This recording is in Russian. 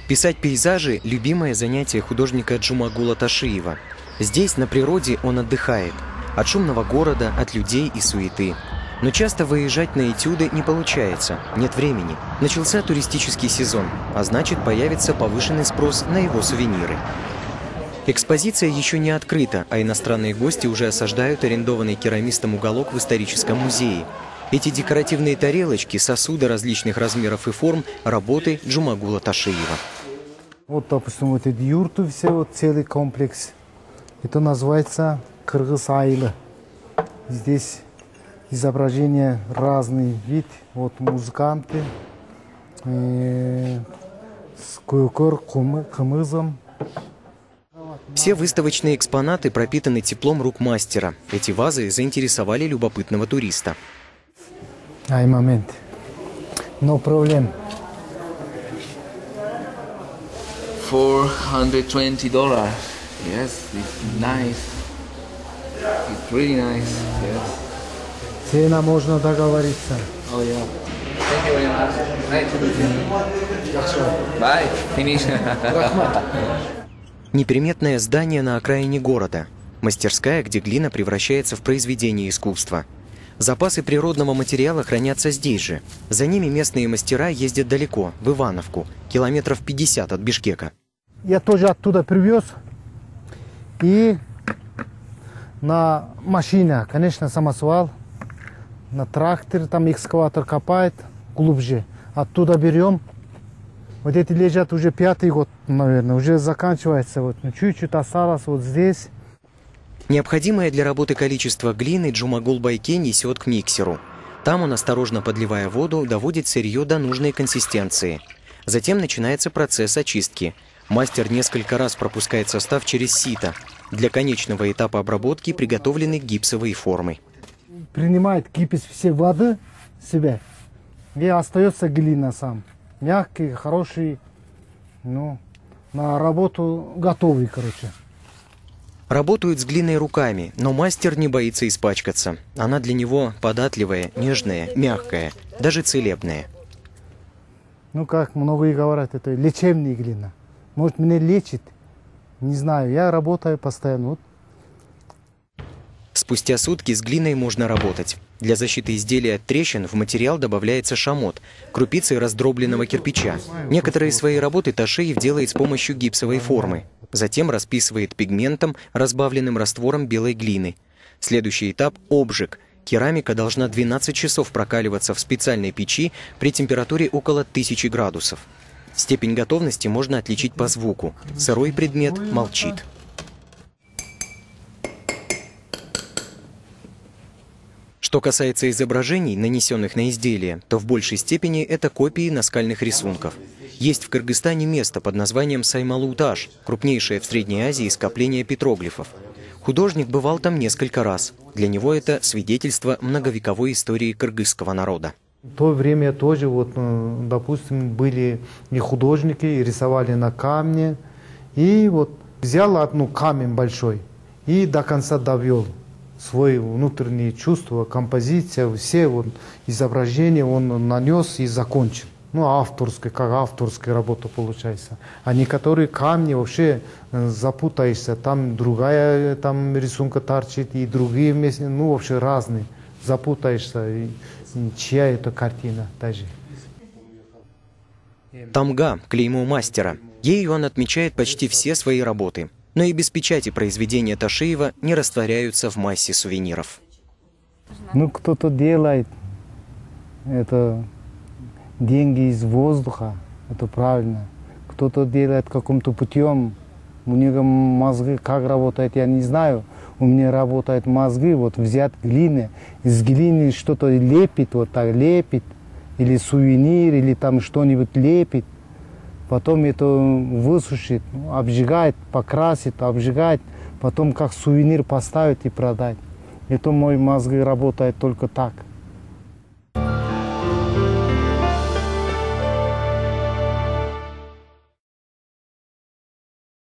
Писать пейзажи – любимое занятие художника Джумагула Ташиева. Здесь, на природе, он отдыхает. От шумного города, от людей и суеты. Но часто выезжать на этюды не получается, нет времени. Начался туристический сезон, а значит, появится повышенный спрос на его сувениры. Экспозиция еще не открыта, а иностранные гости уже осаждают арендованный керамистом уголок в историческом музее. Эти декоративные тарелочки, сосуды различных размеров и форм – работы Джумагула Ташиева. Вот, допустим, вот эти юрты, все, вот целый комплекс. Это называется Кыргыз айылы. Здесь изображения разный вид. Вот музыканты с куйкор, кымызом. Все выставочные экспонаты пропитаны теплом рук мастера. Эти вазы заинтересовали любопытного туриста. Ай, момент. No problem. $420. Yes, it's nice. It's really nice. Yes. Цена можно договориться. Oh yeah. Thank you very much. Nice to meet you. Bye. Finish. Неприметное здание на окраине города. Мастерская, где глина превращается в произведение искусства. Запасы природного материала хранятся здесь же. За ними местные мастера ездят далеко, в Ивановку, километров 50 от Бишкека. Я тоже оттуда привез. И на машине, конечно, самосвал, на трактор, там экскаватор копает глубже. Оттуда берем. Вот эти лежат уже 5-й год, наверное, уже заканчивается. Вот чуть-чуть осталось вот здесь. Необходимое для работы количество глины Джумагул Байке несет к миксеру. Там он, осторожно подливая воду, доводит сырье до нужной консистенции. Затем начинается процесс очистки. Мастер несколько раз пропускает состав через сито. Для конечного этапа обработки приготовлены гипсовые формы. Принимает гипс все воды себе, и остается глина сам. Мягкий, хороший, ну, на работу готовый, короче. Работают с глиной руками, но мастер не боится испачкаться. Она для него податливая, нежная, мягкая, даже целебная. Ну, как многие говорят, это лечебная глина. Может, меня лечит? Не знаю, я работаю постоянно. Вот. Спустя сутки с глиной можно работать. Для защиты изделия от трещин в материал добавляется шамот, крупицы раздробленного кирпича. Некоторые свои работы Ташиев делает с помощью гипсовой формы. Затем расписывает пигментом, разбавленным раствором белой глины. Следующий этап – обжиг. Керамика должна 12 часов прокаливаться в специальной печи при температуре около 1000 градусов. Степень готовности можно отличить по звуку. Сырой предмет молчит. Что касается изображений, нанесенных на изделия, то в большей степени это копии наскальных рисунков. Есть в Кыргызстане место под названием Саймалу-Таш, крупнейшее в Средней Азии скопление петроглифов. Художник бывал там несколько раз. Для него это свидетельство многовековой истории кыргызского народа. В то время тоже, вот, допустим, были и художники, и рисовали на камне. И вот взял одну камень большой и до конца довел. Свои внутренние чувства, композиция, все вот изображения он нанес и закончил. Ну, авторская, как авторская работа получается. А некоторые камни вообще запутаешься, там другая там рисунка торчит, и другие места, ну, вообще разные. Запутаешься, и чья это картина даже. Тамга – клеймо мастера. Ею он отмечает почти все свои работы. Но и без печати произведения Ташиева не растворяются в массе сувениров. Ну, кто-то делает это деньги из воздуха, это правильно. Кто-то делает каким-то путем, у него мозги как работают, я не знаю. У меня работают мозги, вот взять глины, из глины что-то лепит, вот так лепит, или сувенир, или там что-нибудь лепит. Потом это высушит, обжигает, покрасит, обжигает, потом как сувенир поставить и продать. Это мой мозг работает только так.